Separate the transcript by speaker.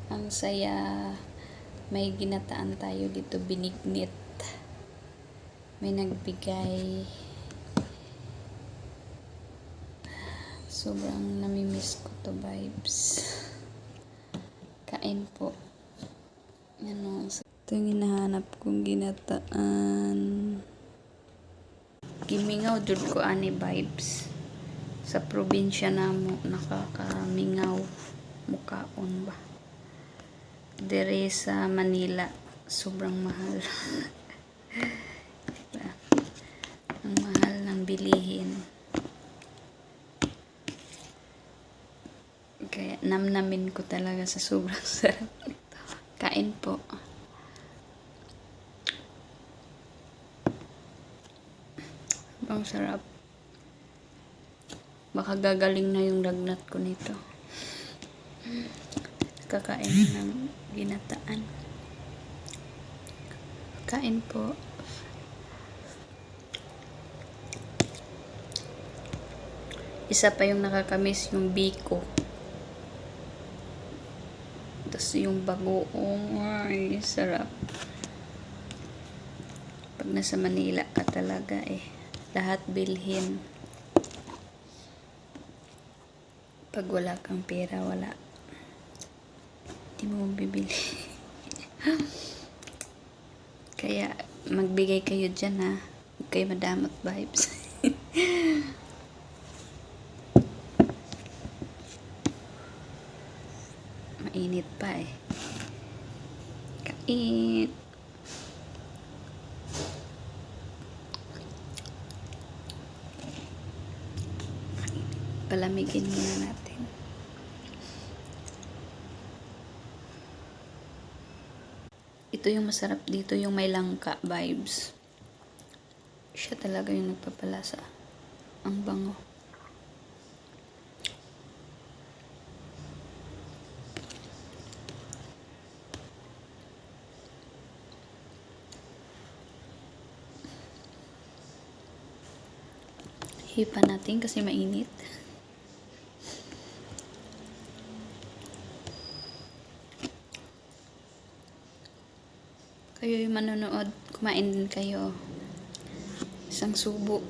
Speaker 1: Ang saya. May ginataan tayo dito, binignit. May nagbigay. Sobrang namimiss ko to, vibes. Kain po. Ano, ito yung hinahanap kong ginataan. Gimingaw jud ko ani, vibes. Sa probinsya namo nakakamingaw mukaon ba. Dere sa Manila sobrang mahal. Diba? Ang mahal ng bilihin. Kaya namnamin ko talaga sa sobrang sarap nito. Kain po. Ang sarap. Baka gagaling na yung lagnat ko nito. Kakain ng ginataan. Kain po. Isa pa yung nakakamiss, yung biko. Tapos yung bagoong. Ay, sarap. Pag nasa Manila ka talaga lahat bilhin. Pag wala kang pera, wala. Hindi mo bibili. Kaya magbigay kayo dyan, ha. Huwag kayo madamot, vibes. Mainit pa Kain. Palamigin muna natin. Ito yung masarap dito, yung may langka, vibes. Siya talaga yung nagpapalasa. Ang bango. Hipa natin kasi mainit. Kayo yung manonood, kumain din kayo. Isang subo.